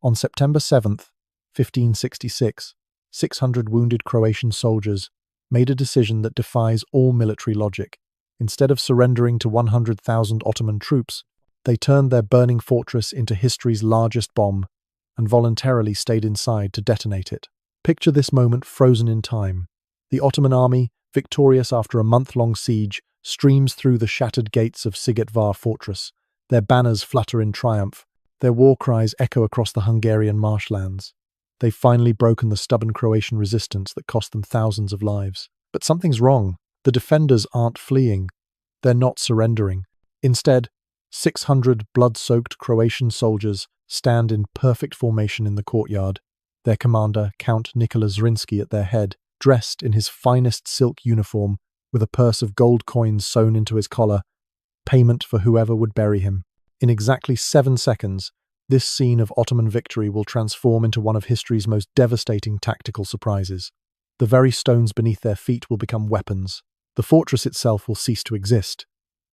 On September 7th, 1566, 600 wounded Croatian soldiers made a decision that defies all military logic. Instead of surrendering to 100,000 Ottoman troops, they turned their burning fortress into history's largest bomb and voluntarily stayed inside to detonate it. Picture this moment frozen in time. The Ottoman army, victorious after a month-long siege, streams through the shattered gates of Szigetvar fortress. Their banners flutter in triumph. Their war cries echo across the Hungarian marshlands. They've finally broken the stubborn Croatian resistance that cost them thousands of lives. But something's wrong. The defenders aren't fleeing. They're not surrendering. Instead, 600 blood-soaked Croatian soldiers stand in perfect formation in the courtyard, their commander, Count Nikola Zrinski, at their head, dressed in his finest silk uniform with a purse of gold coins sewn into his collar, payment for whoever would bury him. In exactly 7 seconds, this scene of Ottoman victory will transform into one of history's most devastating tactical surprises. The very stones beneath their feet will become weapons. The fortress itself will cease to exist,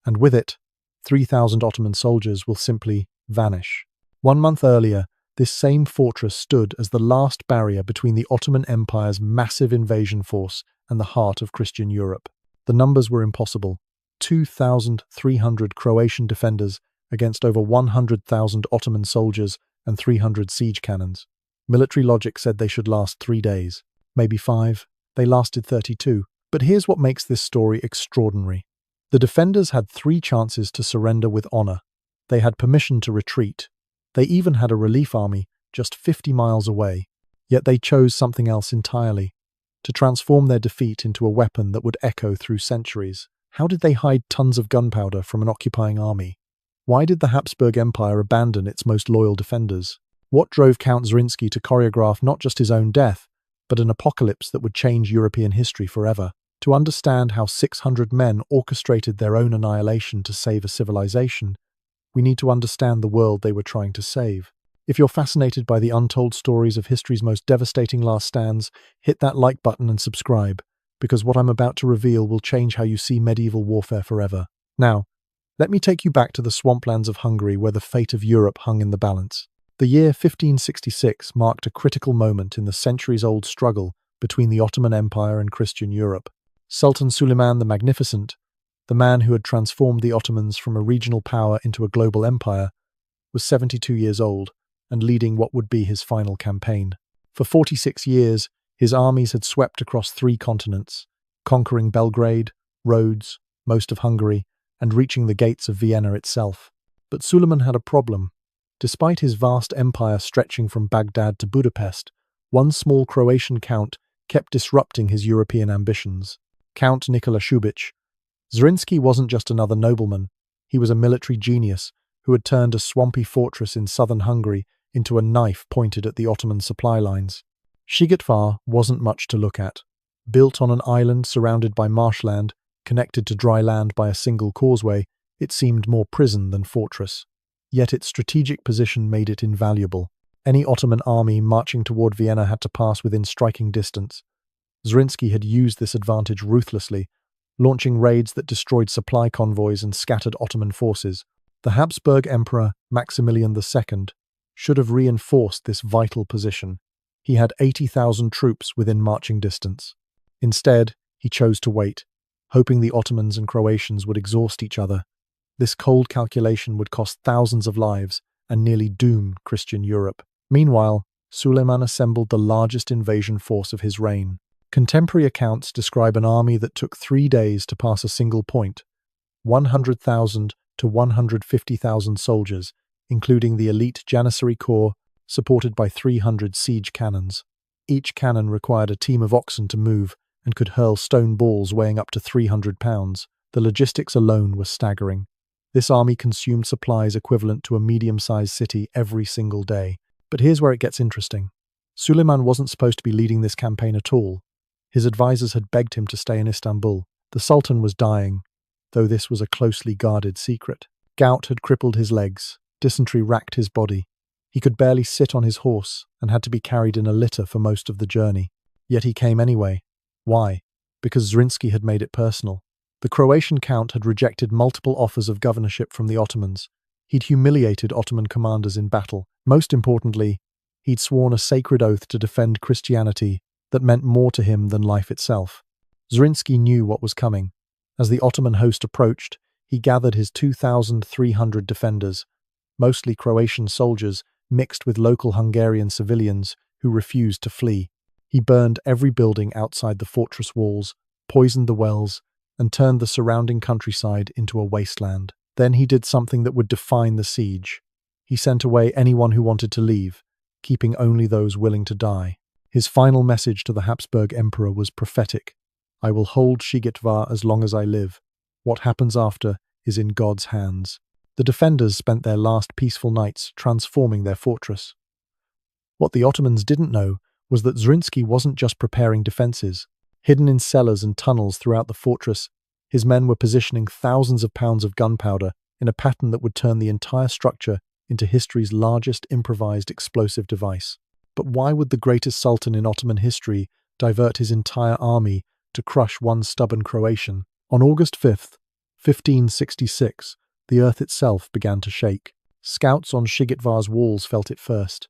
and with it, 3,000 Ottoman soldiers will simply vanish. 1 month earlier, this same fortress stood as the last barrier between the Ottoman Empire's massive invasion force and the heart of Christian Europe. The numbers were impossible. 2,300 Croatian defenders against over 100,000 Ottoman soldiers and 300 siege cannons. Military logic said they should last 3 days, maybe 5. They lasted 32. But here's what makes this story extraordinary. The defenders had 3 chances to surrender with honor. They had permission to retreat. They even had a relief army just 50 miles away. Yet they chose something else entirely, to transform their defeat into a weapon that would echo through centuries. How did they hide tons of gunpowder from an occupying army? Why did the Habsburg Empire abandon its most loyal defenders? What drove Count Zrinski to choreograph not just his own death, but an apocalypse that would change European history forever? To understand how 600 men orchestrated their own annihilation to save a civilization, we need to understand the world they were trying to save. If you're fascinated by the untold stories of history's most devastating last stands, hit that like button and subscribe, because what I'm about to reveal will change how you see medieval warfare forever. Now, let me take you back to the swamplands of Hungary where the fate of Europe hung in the balance. The year 1566 marked a critical moment in the centuries-old struggle between the Ottoman Empire and Christian Europe. Sultan Suleiman the Magnificent, the man who had transformed the Ottomans from a regional power into a global empire, was 72 years old and leading what would be his final campaign. For 46 years, his armies had swept across 3 continents, conquering Belgrade, Rhodes, most of Hungary, and reaching the gates of Vienna itself. But Suleiman had a problem. Despite his vast empire stretching from Baghdad to Budapest, one small Croatian count kept disrupting his European ambitions. Count Nikola Šubić Zrinski wasn't just another nobleman. He was a military genius who had turned a swampy fortress in southern Hungary into a knife pointed at the Ottoman supply lines. Szigetvar wasn't much to look at. Built on an island surrounded by marshland, connected to dry land by a single causeway, it seemed more prison than fortress. Yet its strategic position made it invaluable. Any Ottoman army marching toward Vienna had to pass within striking distance. Zrinski had used this advantage ruthlessly, launching raids that destroyed supply convoys and scattered Ottoman forces. The Habsburg Emperor, Maximilian II, should have reinforced this vital position. He had 80,000 troops within marching distance. Instead, he chose to wait, hoping the Ottomans and Croatians would exhaust each other. This cold calculation would cost thousands of lives and nearly doom Christian Europe. Meanwhile, Suleiman assembled the largest invasion force of his reign. Contemporary accounts describe an army that took 3 days to pass a single point, 100,000 to 150,000 soldiers, including the elite Janissary Corps, supported by 300 siege cannons. Each cannon required a team of oxen to move and could hurl stone balls weighing up to 300 pounds. The logistics alone were staggering. This army consumed supplies equivalent to a medium-sized city every single day. But here's where it gets interesting. Suleiman wasn't supposed to be leading this campaign at all. His advisors had begged him to stay in Istanbul. The Sultan was dying, though this was a closely guarded secret. Gout had crippled his legs, dysentery racked his body. He could barely sit on his horse and had to be carried in a litter for most of the journey. Yet he came anyway. Why? Because Zrinski had made it personal. The Croatian count had rejected multiple offers of governorship from the Ottomans. He'd humiliated Ottoman commanders in battle. Most importantly, He'd sworn a sacred oath to defend Christianity that meant more to him than life itself. Zrinski knew what was coming. As the Ottoman host approached, he gathered his 2,300 defenders, mostly Croatian soldiers mixed with local Hungarian civilians who refused to flee. He burned every building outside the fortress walls, poisoned the wells, and turned the surrounding countryside into a wasteland. Then he did something that would define the siege. He sent away anyone who wanted to leave, keeping only those willing to die. His final message to the Habsburg Emperor was prophetic. "I will hold Szigetvar as long as I live. What happens after is in God's hands." The defenders spent their last peaceful nights transforming their fortress. What the Ottomans didn't know was that Zrinski wasn't just preparing defenses. Hidden in cellars and tunnels throughout the fortress, his men were positioning thousands of pounds of gunpowder in a pattern that would turn the entire structure into history's largest improvised explosive device. But why would the greatest sultan in Ottoman history divert his entire army to crush one stubborn Croatian? On August 5th, 1566, the earth itself began to shake. Scouts on Szigetvar's walls felt it first,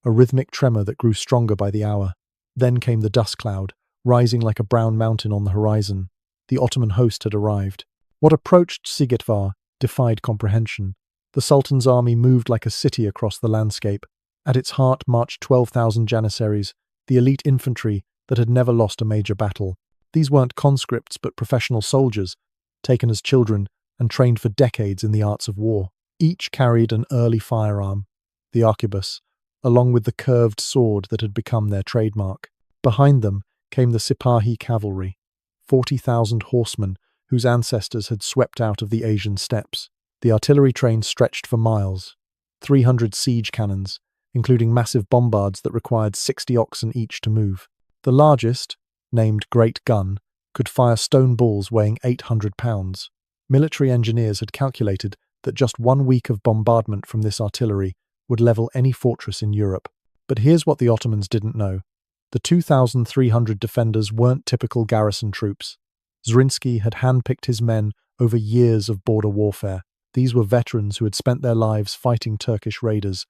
a rhythmic tremor that grew stronger by the hour. Then came the dust cloud, rising like a brown mountain on the horizon. The Ottoman host had arrived. What approached Szigetvar defied comprehension. The Sultan's army moved like a city across the landscape. At its heart marched 12,000 janissaries, the elite infantry that had never lost a major battle. These weren't conscripts but professional soldiers, taken as children and trained for decades in the arts of war. Each carried an early firearm, the arquebus, along with the curved sword that had become their trademark. Behind them came the Sipahi cavalry, 40,000 horsemen whose ancestors had swept out of the Asian steppes. The artillery train stretched for miles, 300 siege cannons, including massive bombards that required 60 oxen each to move. The largest, named Great Gun, could fire stone balls weighing 800 pounds. Military engineers had calculated that just 1 week of bombardment from this artillery would level any fortress in Europe. But here's what the Ottomans didn't know. The 2,300 defenders weren't typical garrison troops. Zrinski had handpicked his men over years of border warfare. These were veterans who had spent their lives fighting Turkish raiders,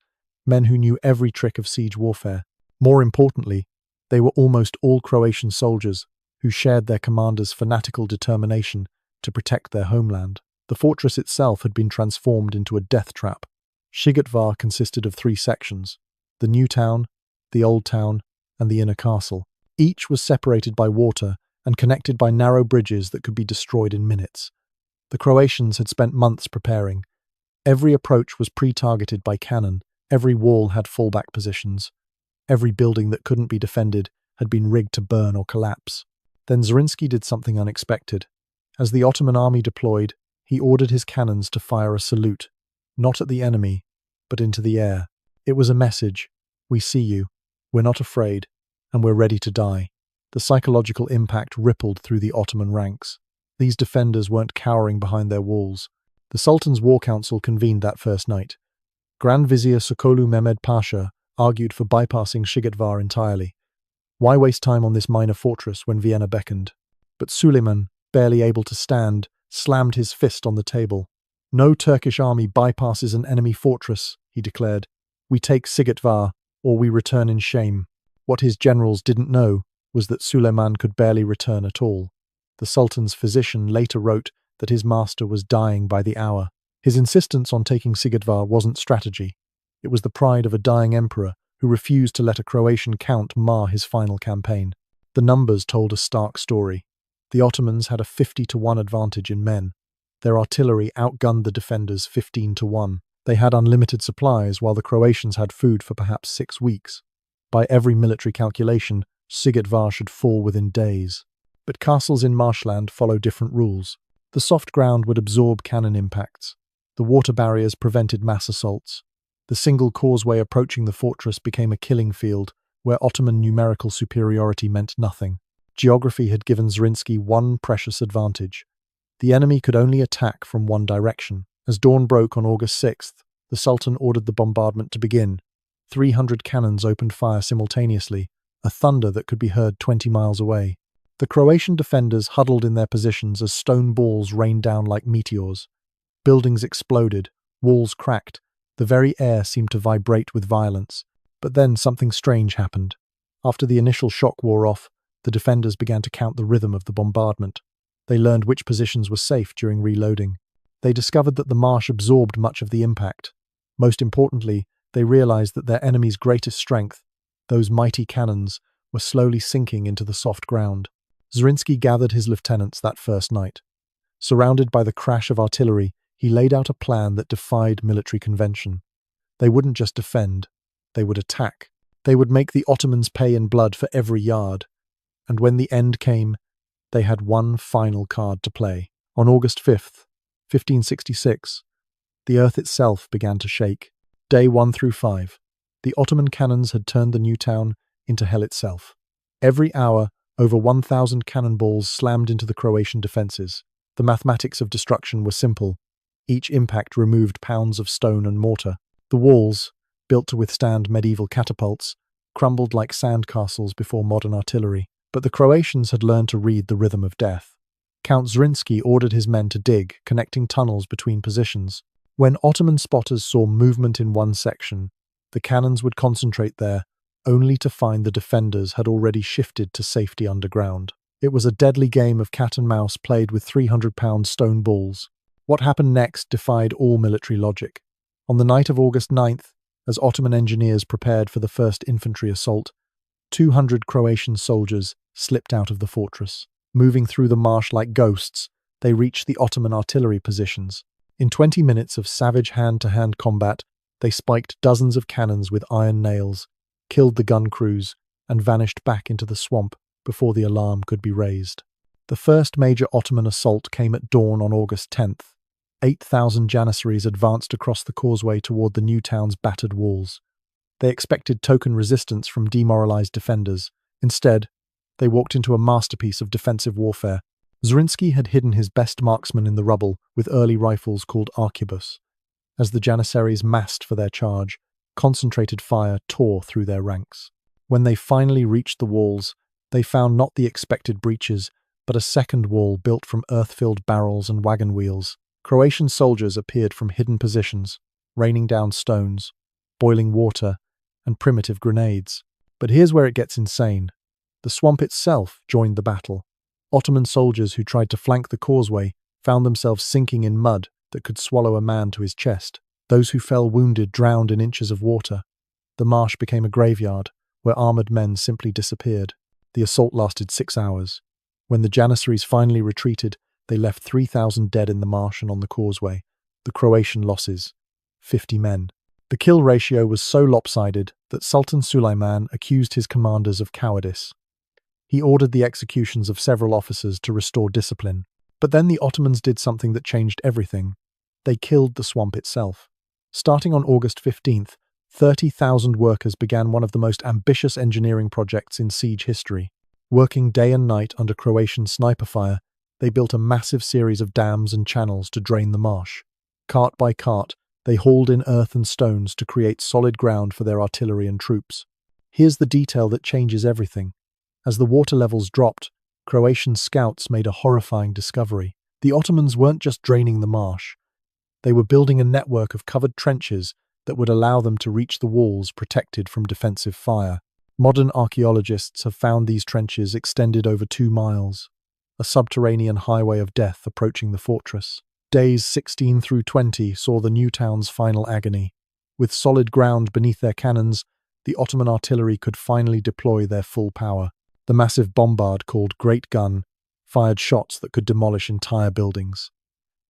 men who knew every trick of siege warfare. More importantly, they were almost all Croatian soldiers who shared their commander's fanatical determination to protect their homeland. The fortress itself had been transformed into a death trap. Szigetvar consisted of 3 sections: the new town, the old town, and the inner castle. Each was separated by water and connected by narrow bridges that could be destroyed in minutes. The Croatians had spent months preparing. Every approach was pre-targeted by cannon. Every wall had fallback positions. Every building that couldn't be defended had been rigged to burn or collapse. Then Zrinski did something unexpected. As the Ottoman army deployed, he ordered his cannons to fire a salute, not at the enemy, but into the air. It was a message: "We see you, we're not afraid, and we're ready to die." The psychological impact rippled through the Ottoman ranks. These defenders weren't cowering behind their walls. The Sultan's war council convened that first night. Grand Vizier Sokolu Mehmed Pasha argued for bypassing Szigetvar entirely. Why waste time on this minor fortress when Vienna beckoned? But Suleiman, barely able to stand, slammed his fist on the table. "No Turkish army bypasses an enemy fortress," he declared. "We take Szigetvar, or we return in shame." What his generals didn't know was that Suleiman could barely return at all. The Sultan's physician later wrote that his master was dying by the hour. His insistence on taking Szigetvar wasn't strategy. It was the pride of a dying emperor who refused to let a Croatian count mar his final campaign. The numbers told a stark story. The Ottomans had a 50-1 advantage in men. Their artillery outgunned the defenders 15-1. They had unlimited supplies, while the Croatians had food for perhaps 6 weeks. By every military calculation, Szigetvar should fall within days. But castles in marshland follow different rules. The soft ground would absorb cannon impacts. The water barriers prevented mass assaults. The single causeway approaching the fortress became a killing field, where Ottoman numerical superiority meant nothing. Geography had given Zrinski one precious advantage. The enemy could only attack from one direction. As dawn broke on August 6th, the Sultan ordered the bombardment to begin. 300 cannons opened fire simultaneously, a thunder that could be heard 20 miles away. The Croatian defenders huddled in their positions as stone balls rained down like meteors. Buildings exploded, walls cracked, the very air seemed to vibrate with violence. But then something strange happened. After the initial shock wore off, the defenders began to count the rhythm of the bombardment. They learned which positions were safe during reloading. They discovered that the marsh absorbed much of the impact. Most importantly, they realized that their enemy's greatest strength, those mighty cannons, were slowly sinking into the soft ground. Zrinski gathered his lieutenants that first night. Surrounded by the crash of artillery, he laid out a plan that defied military convention. They wouldn't just defend, they would attack. They would make the Ottomans pay in blood for every yard. And when the end came, they had one final card to play. On August 5th, 1566, the earth itself began to shake. Day 1 through 5, the Ottoman cannons had turned the new town into hell itself. Every hour, over 1,000 cannonballs slammed into the Croatian defences. The mathematics of destruction were simple. Each impact removed pounds of stone and mortar. The walls, built to withstand medieval catapults, crumbled like sandcastles before modern artillery. But the Croatians had learned to read the rhythm of death. Count Zrinski ordered his men to dig, connecting tunnels between positions. When Ottoman spotters saw movement in one section, the cannons would concentrate there, only to find the defenders had already shifted to safety underground. It was a deadly game of cat and mouse played with 300-pound stone balls. What happened next defied all military logic. On the night of August 9th, as Ottoman engineers prepared for the first infantry assault, 200 Croatian soldiers slipped out of the fortress. Moving through the marsh like ghosts, they reached the Ottoman artillery positions. In 20 minutes of savage hand-to-hand combat, they spiked dozens of cannons with iron nails, killed the gun crews, and vanished back into the swamp before the alarm could be raised. The first major Ottoman assault came at dawn on August 10th. 8,000 Janissaries advanced across the causeway toward the new town's battered walls. They expected token resistance from demoralized defenders. Instead, they walked into a masterpiece of defensive warfare. Zrinski had hidden his best marksmen in the rubble with early rifles called arquebus. As the Janissaries massed for their charge, concentrated fire tore through their ranks. When they finally reached the walls, they found not the expected breaches, but a second wall built from earth-filled barrels and wagon wheels. Croatian soldiers appeared from hidden positions, raining down stones, boiling water, and primitive grenades. But here's where it gets insane. The swamp itself joined the battle. Ottoman soldiers who tried to flank the causeway found themselves sinking in mud that could swallow a man to his chest. Those who fell wounded drowned in inches of water. The marsh became a graveyard, where armoured men simply disappeared. The assault lasted 6 hours. When the Janissaries finally retreated, they left 3,000 dead in the marsh and on the causeway. The Croatian losses: 50 men. The kill ratio was so lopsided that Sultan Suleiman accused his commanders of cowardice. He ordered the executions of several officers to restore discipline. But then the Ottomans did something that changed everything. They killed the swamp itself. Starting on August 15th, 30,000 workers began one of the most ambitious engineering projects in siege history. Working day and night under Croatian sniper fire, they built a massive series of dams and channels to drain the marsh. Cart by cart, they hauled in earth and stones to create solid ground for their artillery and troops. Here's the detail that changes everything. As the water levels dropped, Croatian scouts made a horrifying discovery. The Ottomans weren't just draining the marsh. They were building a network of covered trenches that would allow them to reach the walls protected from defensive fire. Modern archaeologists have found these trenches extended over 2 miles, a subterranean highway of death approaching the fortress. Days 16 through 20 saw the new town's final agony. With solid ground beneath their cannons, the Ottoman artillery could finally deploy their full power. The massive bombard, called Great Gun, fired shots that could demolish entire buildings.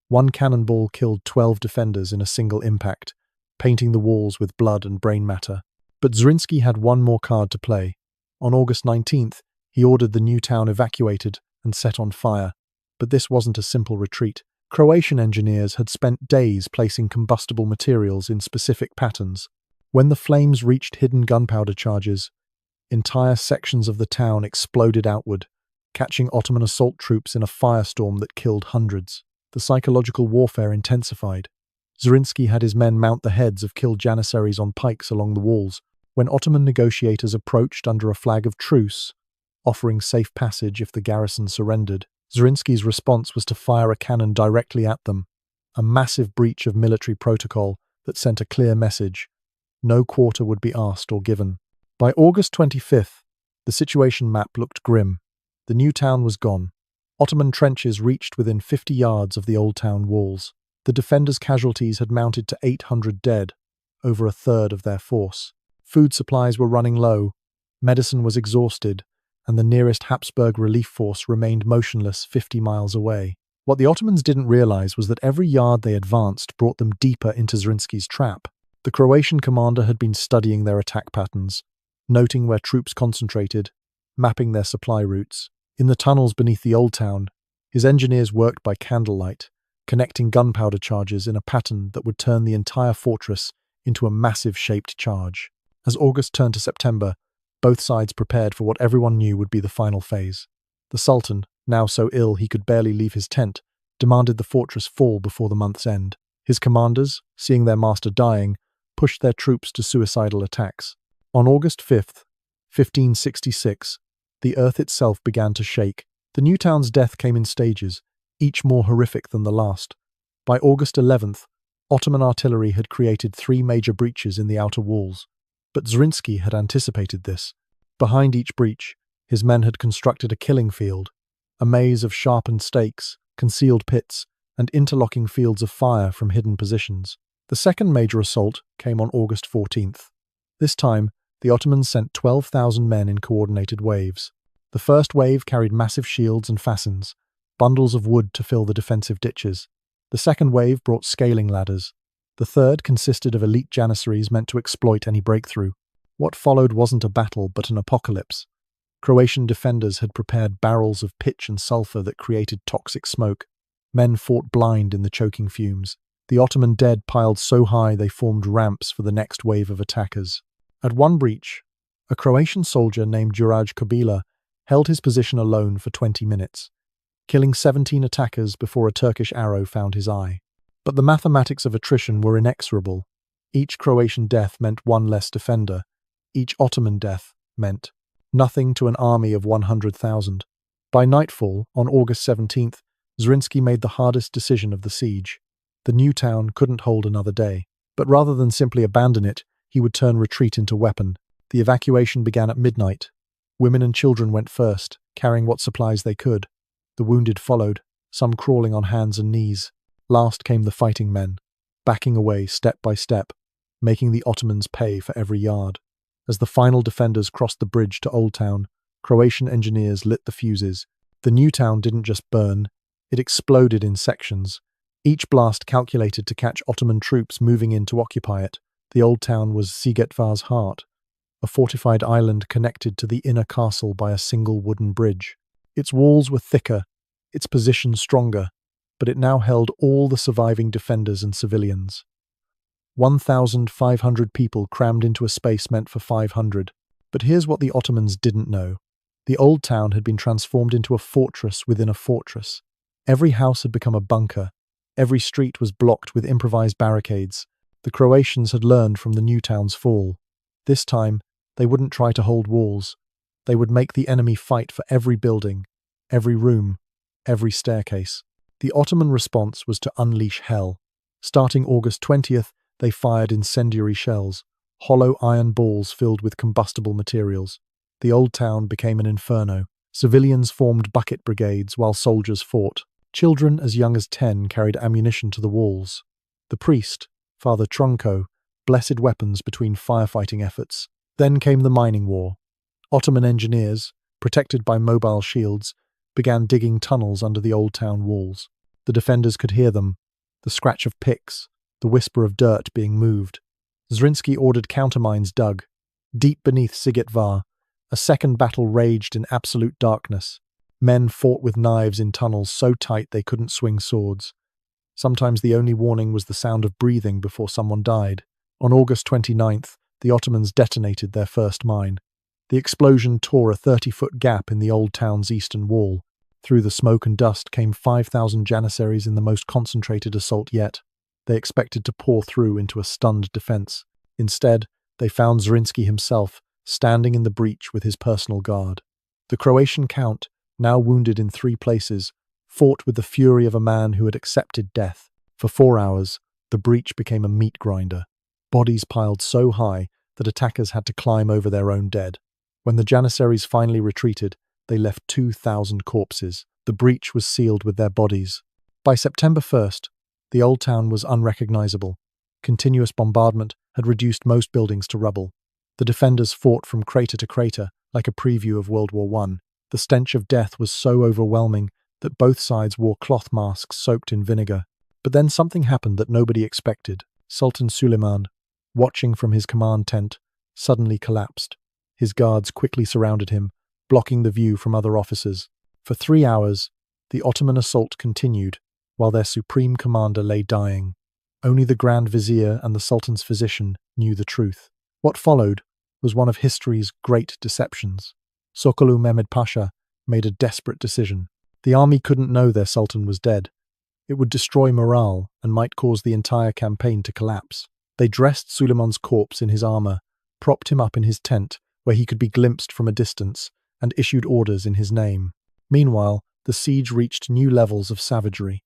One cannonball killed 12 defenders in a single impact, painting the walls with blood and brain matter. But Zrinski had one more card to play. On August 19th, he ordered the new town evacuated and set on fire. But this wasn't a simple retreat. Croatian engineers had spent days placing combustible materials in specific patterns. When the flames reached hidden gunpowder charges, entire sections of the town exploded outward, catching Ottoman assault troops in a firestorm that killed hundreds. The psychological warfare intensified. Zrinski had his men mount the heads of killed Janissaries on pikes along the walls. When Ottoman negotiators approached under a flag of truce, offering safe passage if the garrison surrendered, Zrinski's response was to fire a cannon directly at them, a massive breach of military protocol that sent a clear message: No quarter would be asked or given. By August 25th, the situation map looked grim. The new town was gone. Ottoman trenches reached within 50 yards of the old town walls. The defenders' casualties had mounted to 800 dead, over a third of their force. Food supplies were running low, medicine was exhausted, and the nearest Habsburg relief force remained motionless 50 miles away. What the Ottomans didn't realize was that every yard they advanced brought them deeper into Zrinski's trap. The Croatian commander had been studying their attack patterns, noting where troops concentrated, mapping their supply routes. In the tunnels beneath the old town, his engineers worked by candlelight, connecting gunpowder charges in a pattern that would turn the entire fortress into a massive shaped charge. As August turned to September, both sides prepared for what everyone knew would be the final phase. The Sultan, now so ill he could barely leave his tent, demanded the fortress fall before the month's end. His commanders, seeing their master dying, pushed their troops to suicidal attacks. On August 5th, 1566, the earth itself began to shake. The new town's death came in stages, each more horrific than the last. By August 11th, Ottoman artillery had created 3 major breaches in the outer walls. But Zrinski had anticipated this. Behind each breach, his men had constructed a killing field, a maze of sharpened stakes, concealed pits, and interlocking fields of fire from hidden positions. The second major assault came on August 14th. This time, the Ottomans sent 12,000 men in coordinated waves. The first wave carried massive shields and fascines, bundles of wood to fill the defensive ditches. The second wave brought scaling ladders. The third consisted of elite janissaries meant to exploit any breakthrough. What followed wasn't a battle, but an apocalypse. Croatian defenders had prepared barrels of pitch and sulfur that created toxic smoke. Men fought blind in the choking fumes. The Ottoman dead piled so high they formed ramps for the next wave of attackers. At one breach, a Croatian soldier named Juraj Kabila held his position alone for 20 minutes, killing 17 attackers before a Turkish arrow found his eye. But the mathematics of attrition were inexorable. Each Croatian death meant one less defender. Each Ottoman death meant nothing to an army of 100,000. By nightfall, on August 17th, Zrinski made the hardest decision of the siege. The new town couldn't hold another day. But rather than simply abandon it, he would turn retreat into weapon. The evacuation began at midnight. Women and children went first, carrying what supplies they could. The wounded followed, some crawling on hands and knees. Last came the fighting men, backing away step by step, making the Ottomans pay for every yard. As the final defenders crossed the bridge to Old Town, Croatian engineers lit the fuses. The new town didn't just burn, it exploded in sections. Each blast calculated to catch Ottoman troops moving in to occupy it. The Old Town was Szigetvar's heart, a fortified island connected to the inner castle by a single wooden bridge. Its walls were thicker, its position stronger, but it now held all the surviving defenders and civilians. 1,500 people crammed into a space meant for 500. But here's what the Ottomans didn't know. The old town had been transformed into a fortress within a fortress. Every house had become a bunker. Every street was blocked with improvised barricades. The Croatians had learned from the new town's fall. This time, they wouldn't try to hold walls. They would make the enemy fight for every building, every room, every staircase. The Ottoman response was to unleash hell. Starting August 20th, they fired incendiary shells, hollow iron balls filled with combustible materials. The old town became an inferno. Civilians formed bucket brigades while soldiers fought. Children as young as 10 carried ammunition to the walls. The priest, Father Trunco, blessed weapons between firefighting efforts. Then came the mining war. Ottoman engineers, protected by mobile shields, began digging tunnels under the old town walls. The defenders could hear them, the scratch of picks, the whisper of dirt being moved. Zrinski ordered countermines dug. Deep beneath Szigetvar, a second battle raged in absolute darkness. Men fought with knives in tunnels so tight they couldn't swing swords. Sometimes the only warning was the sound of breathing before someone died. On August 29th, the Ottomans detonated their first mine. The explosion tore a 30-foot gap in the old town's eastern wall. Through the smoke and dust came 5,000 janissaries in the most concentrated assault yet. They expected to pour through into a stunned defense. Instead, they found Zrinski himself, standing in the breach with his personal guard. The Croatian count, now wounded in 3 places, fought with the fury of a man who had accepted death. For 4 hours, the breach became a meat grinder. bodies piled so high that attackers had to climb over their own dead. When the Janissaries finally retreated, they left 2,000 corpses. The breach was sealed with their bodies. By September 1st, the old town was unrecognizable. Continuous bombardment had reduced most buildings to rubble. The defenders fought from crater to crater, like a preview of World War I. The stench of death was so overwhelming that both sides wore cloth masks soaked in vinegar. But then something happened that nobody expected. Sultan Suleiman, watching from his command tent, suddenly collapsed. His guards quickly surrounded him, blocking the view from other officers. For 3 hours, the Ottoman assault continued, while their supreme commander lay dying. Only the Grand Vizier and the Sultan's physician knew the truth. What followed was one of history's great deceptions. Sokolu Mehmed Pasha made a desperate decision. The army couldn't know their Sultan was dead. It would destroy morale and might cause the entire campaign to collapse. They dressed Suleiman's corpse in his armor, propped him up in his tent, where he could be glimpsed from a distance, and issued orders in his name. Meanwhile, the siege reached new levels of savagery.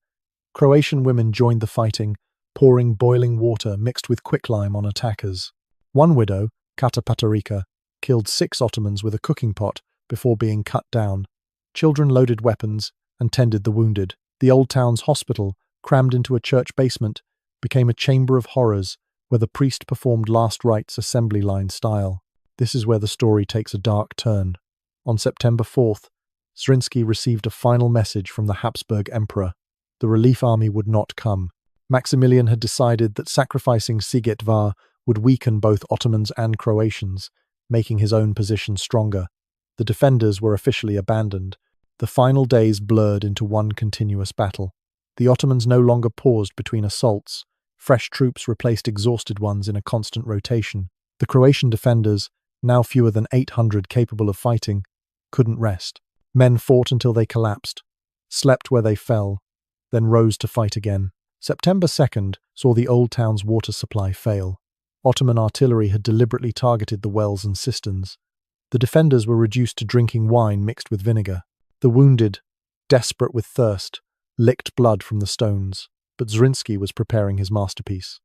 Croatian women joined the fighting, pouring boiling water mixed with quicklime on attackers. One widow, Kata Patarika, killed 6 Ottomans with a cooking pot before being cut down. Children loaded weapons and tended the wounded. The old town's hospital, crammed into a church basement, became a chamber of horrors where the priest performed last rites assembly line style. This is where the story takes a dark turn. On September 4th, Zrinski received a final message from the Habsburg Emperor. The relief army would not come. Maximilian had decided that sacrificing Szigetvar would weaken both Ottomans and Croatians, making his own position stronger. The defenders were officially abandoned. The final days blurred into one continuous battle. The Ottomans no longer paused between assaults. Fresh troops replaced exhausted ones in a constant rotation. The Croatian defenders, now fewer than 800 capable of fighting, couldn't rest. Men fought until they collapsed, slept where they fell, then rose to fight again. September 2nd saw the old town's water supply fail. Ottoman artillery had deliberately targeted the wells and cisterns. The defenders were reduced to drinking wine mixed with vinegar. The wounded, desperate with thirst, licked blood from the stones, but Zrinski was preparing his masterpiece.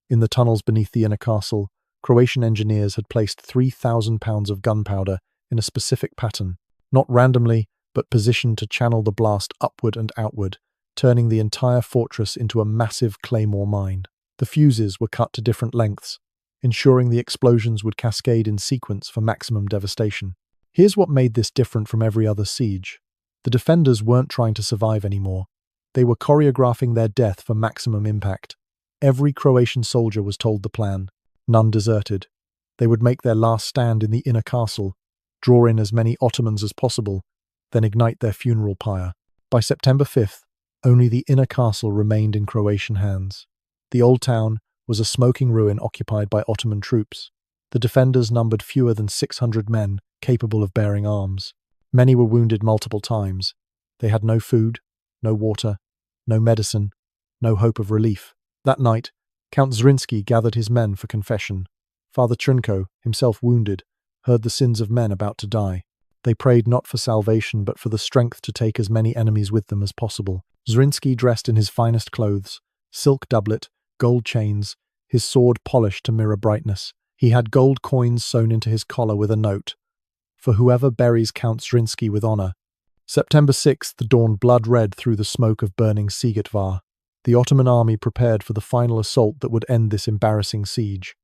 In the tunnels beneath the inner castle, Croatian engineers had placed 3,000 pounds of gunpowder in a specific pattern, not randomly, but positioned to channel the blast upward and outward, turning the entire fortress into a massive claymore mine. The fuses were cut to different lengths, ensuring the explosions would cascade in sequence for maximum devastation. Here's what made this different from every other siege. The defenders weren't trying to survive anymore. They were choreographing their death for maximum impact. Every Croatian soldier was told the plan. None deserted. They would make their last stand in the inner castle, draw in as many Ottomans as possible, then ignite their funeral pyre. By September 5th, only the inner castle remained in Croatian hands. The old town was a smoking ruin occupied by Ottoman troops. The defenders numbered fewer than 600 men capable of bearing arms. Many were wounded multiple times. They had no food, no water, no medicine, no hope of relief. That night, Count Zrinski gathered his men for confession. Father Trnko, himself wounded, heard the sins of men about to die. They prayed not for salvation but for the strength to take as many enemies with them as possible. Zrinski dressed in his finest clothes, silk doublet, gold chains, his sword polished to mirror brightness. He had gold coins sewn into his collar with a note, "For whoever buries Count Zrinski with honor." September 6th dawned blood-red through the smoke of burning Szigetvar. The Ottoman army prepared for the final assault that would end this embarrassing siege.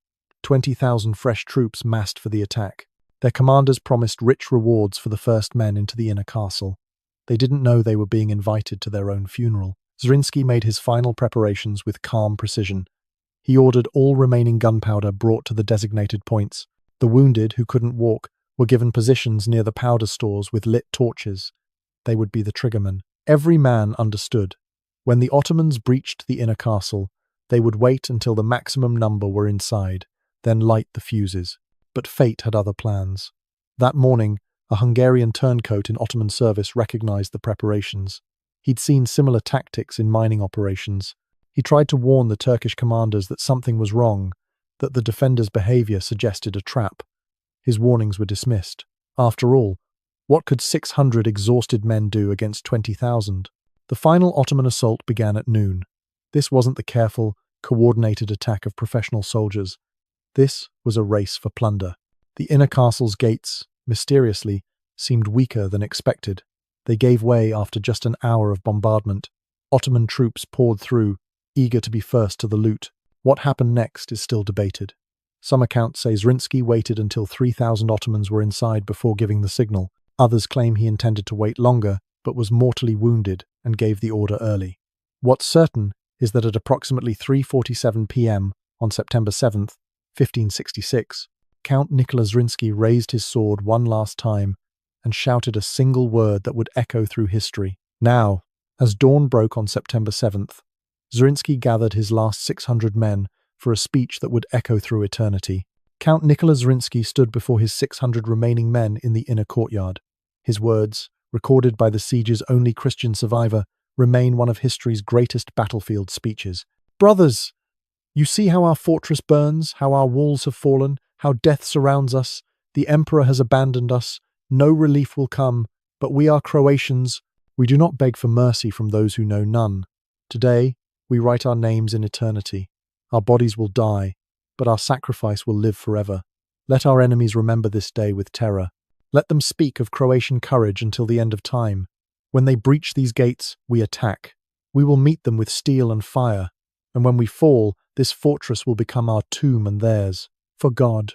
20,000 fresh troops massed for the attack. Their commanders promised rich rewards for the first men into the inner castle. They didn't know they were being invited to their own funeral. Zrinski made his final preparations with calm precision. He ordered all remaining gunpowder brought to the designated points. The wounded, who couldn't walk, were given positions near the powder stores with lit torches. They would be the triggermen. Every man understood. When the Ottomans breached the inner castle, they would wait until the maximum number were inside, then light the fuses. But fate had other plans. That morning, a Hungarian turncoat in Ottoman service recognized the preparations. He'd seen similar tactics in mining operations. He tried to warn the Turkish commanders that something was wrong, that the defenders' behavior suggested a trap. His warnings were dismissed. After all, what could 600 exhausted men do against 20,000? The final Ottoman assault began at noon. This wasn't the careful, coordinated attack of professional soldiers. This was a race for plunder. The inner castle's gates, mysteriously, seemed weaker than expected. They gave way after just an hour of bombardment. Ottoman troops poured through, eager to be first to the loot. What happened next is still debated. Some accounts say Zrinski waited until 3,000 Ottomans were inside before giving the signal. Others claim he intended to wait longer, but was mortally wounded and gave the order early. What's certain is that at approximately 3:47 p.m. on September 7th, 1566, Count Nikola Zrinski raised his sword one last time and shouted a single word that would echo through history. Now, as dawn broke on September 7th, Zrinski gathered his last 600 men for a speech that would echo through eternity. Count Nikola Zrinski stood before his 600 remaining men in the inner courtyard. His words, recorded by the siege's only Christian survivor, remain one of history's greatest battlefield speeches. Brothers, you see how our fortress burns, how our walls have fallen, how death surrounds us. The emperor has abandoned us. No relief will come, but we are Croatians. We do not beg for mercy from those who know none. Today, we write our names in eternity. Our bodies will die, but our sacrifice will live forever. Let our enemies remember this day with terror. Let them speak of Croatian courage until the end of time. When they breach these gates, we attack. We will meet them with steel and fire, and when we fall, this fortress will become our tomb and theirs. For God,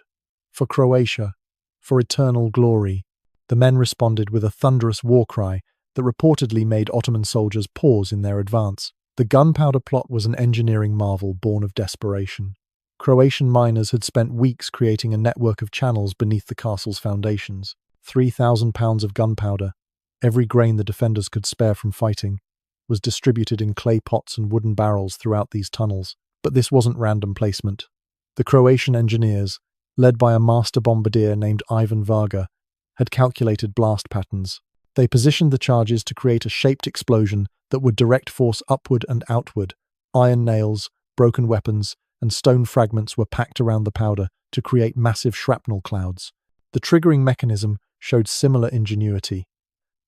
for Croatia, for eternal glory. The men responded with a thunderous war cry that reportedly made Ottoman soldiers pause in their advance. The gunpowder plot was an engineering marvel born of desperation. Croatian miners had spent weeks creating a network of channels beneath the castle's foundations. 3,000 pounds of gunpowder, every grain the defenders could spare from fighting, was distributed in clay pots and wooden barrels throughout these tunnels. But this wasn't random placement. The Croatian engineers, led by a master bombardier named Ivan Varga, had calculated blast patterns. They positioned the charges to create a shaped explosion that would direct force upward and outward. Iron nails, broken weapons, and stone fragments were packed around the powder to create massive shrapnel clouds. The triggering mechanism showed similar ingenuity.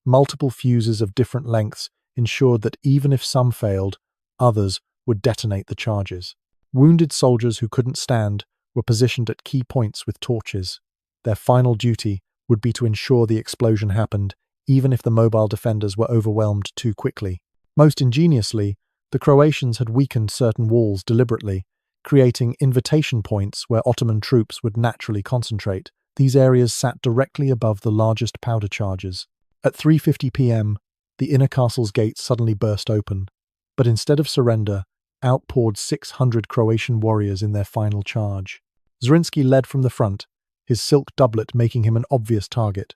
Multiple fuses of different lengths ensured that even if some failed, others would detonate the charges. Wounded soldiers who couldn't stand were positioned at key points with torches. Their final duty would be to ensure the explosion happened, even if the mobile defenders were overwhelmed too quickly. Most ingeniously, the Croatians had weakened certain walls deliberately, creating invitation points where Ottoman troops would naturally concentrate. These areas sat directly above the largest powder charges. At 3:50 p.m., the inner castle's gates suddenly burst open, but instead of surrender, out poured 600 Croatian warriors in their final charge. Zrinski led from the front, his silk doublet making him an obvious target.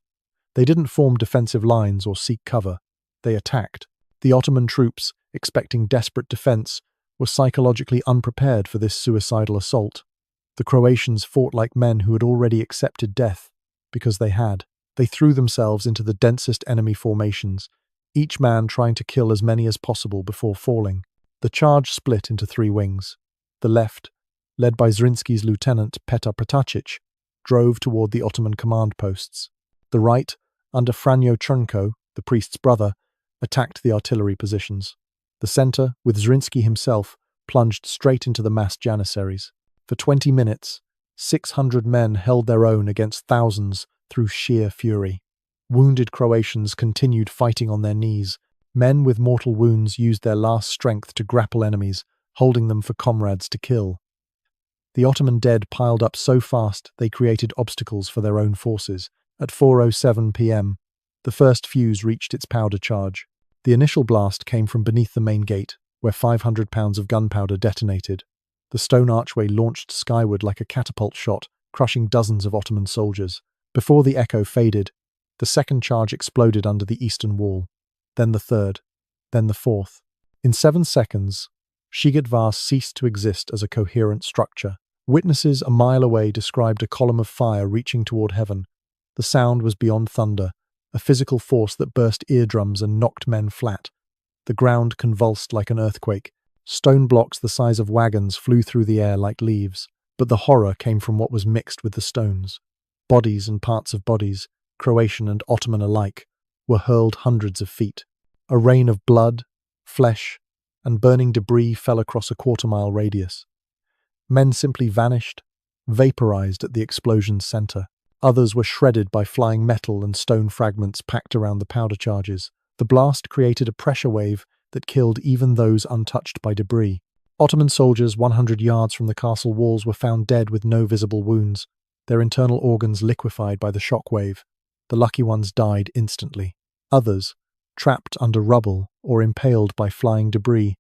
They didn't form defensive lines or seek cover. They attacked. The Ottoman troops, expecting desperate defense, were psychologically unprepared for this suicidal assault. The Croatians fought like men who had already accepted death, because they had. They threw themselves into the densest enemy formations, each man trying to kill as many as possible before falling. The charge split into three wings. The left, led by Zrinski's lieutenant Petar Pretacic, drove toward the Ottoman command posts. The right, under Franjo Crnko, the priest's brother, attacked the artillery positions. The center, with Zrinski himself, plunged straight into the massed janissaries. For 20 minutes, 600 men held their own against thousands through sheer fury. Wounded Croatians continued fighting on their knees. Men with mortal wounds used their last strength to grapple enemies, holding them for comrades to kill. The Ottoman dead piled up so fast they created obstacles for their own forces. At 4:07 p.m., the first fuse reached its powder charge. The initial blast came from beneath the main gate, where 500 pounds of gunpowder detonated. The stone archway launched skyward like a catapult shot, crushing dozens of Ottoman soldiers. Before the echo faded, the second charge exploded under the eastern wall. Then the third, then the fourth. In 7 seconds, Szigetvar ceased to exist as a coherent structure. Witnesses a mile away described a column of fire reaching toward heaven. The sound was beyond thunder, a physical force that burst eardrums and knocked men flat. The ground convulsed like an earthquake. Stone blocks the size of wagons flew through the air like leaves, but the horror came from what was mixed with the stones. Bodies and parts of bodies, Croatian and Ottoman alike, were hurled hundreds of feet. A rain of blood, flesh, and burning debris fell across a quarter-mile radius. Men simply vanished, vaporized at the explosion's center. Others were shredded by flying metal and stone fragments packed around the powder charges. The blast created a pressure wave that killed even those untouched by debris. Ottoman soldiers 100 yards from the castle walls were found dead with no visible wounds, their internal organs liquefied by the shock wave. The lucky ones died instantly. Others, trapped under rubble or impaled by flying debris,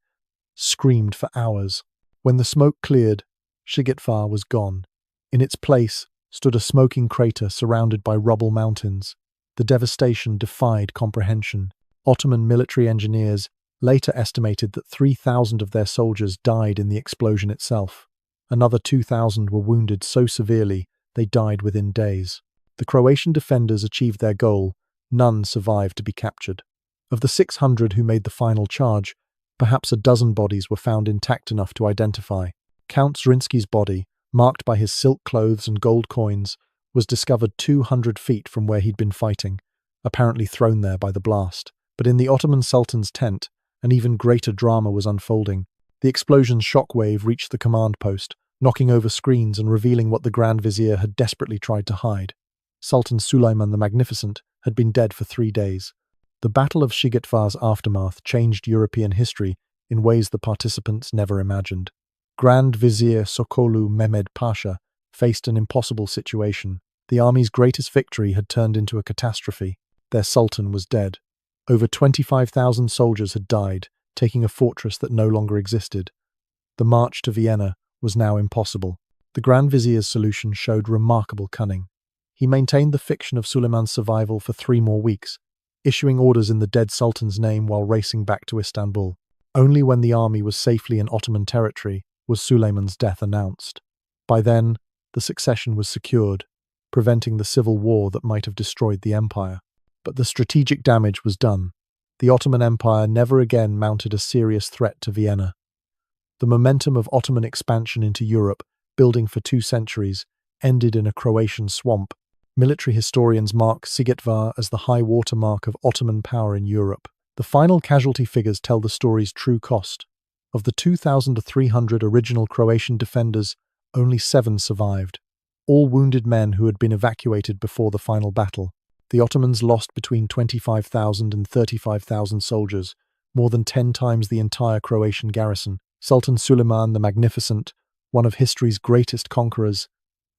screamed for hours. When the smoke cleared, Szigetvar was gone. In its place stood a smoking crater surrounded by rubble mountains. The devastation defied comprehension. Ottoman military engineers later estimated that 3,000 of their soldiers died in the explosion itself. Another 2,000 were wounded so severely they died within days. The Croatian defenders achieved their goal. None survived to be captured. Of the 600 who made the final charge, perhaps a dozen bodies were found intact enough to identify. Count Zrinski's body, marked by his silk clothes and gold coins, was discovered 200 feet from where he'd been fighting, apparently thrown there by the blast. But in the Ottoman Sultan's tent, an even greater drama was unfolding. The explosion's shockwave reached the command post, knocking over screens and revealing what the Grand Vizier had desperately tried to hide. Sultan Suleiman the Magnificent had been dead for 3 days. The Battle of Szigetvar's aftermath changed European history in ways the participants never imagined. Grand Vizier Sokolu Mehmed Pasha faced an impossible situation. The army's greatest victory had turned into a catastrophe. Their sultan was dead. Over 25,000 soldiers had died, taking a fortress that no longer existed. The march to Vienna was now impossible. The Grand Vizier's solution showed remarkable cunning. He maintained the fiction of Suleiman's survival for 3 more weeks, issuing orders in the dead sultan's name while racing back to Istanbul. Only when the army was safely in Ottoman territory was Suleiman's death announced. By then, the succession was secured, preventing the civil war that might have destroyed the empire. But the strategic damage was done. The Ottoman Empire never again mounted a serious threat to Vienna. The momentum of Ottoman expansion into Europe, building for 2 centuries, ended in a Croatian swamp. Military historians mark Szigetvar as the high watermark of Ottoman power in Europe. The final casualty figures tell the story's true cost. Of the 2,300 original Croatian defenders, only 7 survived, all wounded men who had been evacuated before the final battle. The Ottomans lost between 25,000 and 35,000 soldiers, more than 10 times the entire Croatian garrison. Sultan Suleiman the Magnificent, one of history's greatest conquerors,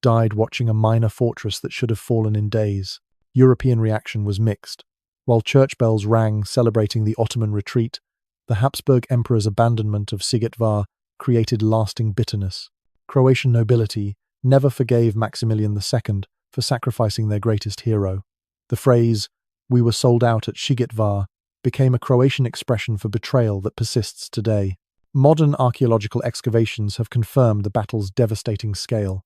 died watching a minor fortress that should have fallen in days. European reaction was mixed. While church bells rang celebrating the Ottoman retreat, the Habsburg Emperor's abandonment of Szigetvar created lasting bitterness. Croatian nobility never forgave Maximilian II for sacrificing their greatest hero. The phrase, "we were sold out at Szigetvar," became a Croatian expression for betrayal that persists today. Modern archaeological excavations have confirmed the battle's devastating scale.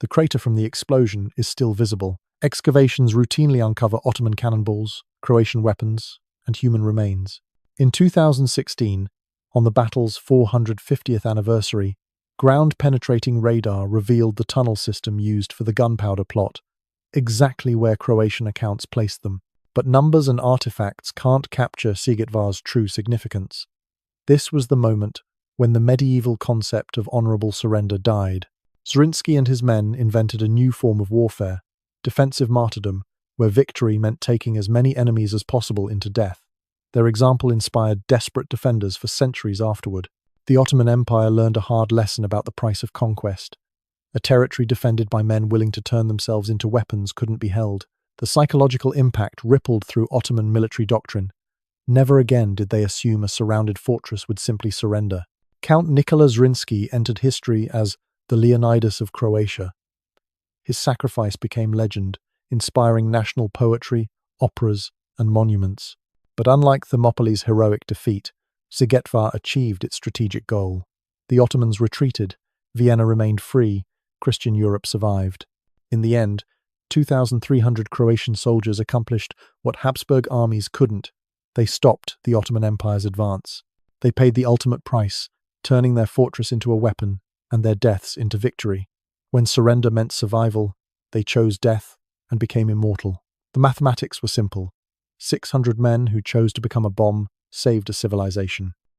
The crater from the explosion is still visible. Excavations routinely uncover Ottoman cannonballs, Croatian weapons, and human remains. In 2016, on the battle's 450th anniversary, ground-penetrating radar revealed the tunnel system used for the gunpowder plot, exactly where Croatian accounts placed them. But numbers and artifacts can't capture Szigetvar's true significance. This was the moment when the medieval concept of honorable surrender died. Zrinski and his men invented a new form of warfare, defensive martyrdom, where victory meant taking as many enemies as possible into death. Their example inspired desperate defenders for centuries afterward. The Ottoman Empire learned a hard lesson about the price of conquest. A territory defended by men willing to turn themselves into weapons couldn't be held. The psychological impact rippled through Ottoman military doctrine. Never again did they assume a surrounded fortress would simply surrender. Count Nikola Šubić entered history as the Leonidas of Croatia. His sacrifice became legend, inspiring national poetry, operas, and monuments. But unlike Thermopylae's heroic defeat, Szigetvar achieved its strategic goal. The Ottomans retreated, Vienna remained free, Christian Europe survived. In the end, 2,300 Croatian soldiers accomplished what Habsburg armies couldn't. They stopped the Ottoman Empire's advance. They paid the ultimate price, turning their fortress into a weapon and their deaths into victory. When surrender meant survival, they chose death and became immortal. The mathematics were simple. 600 men who chose to become a bomb saved a civilization.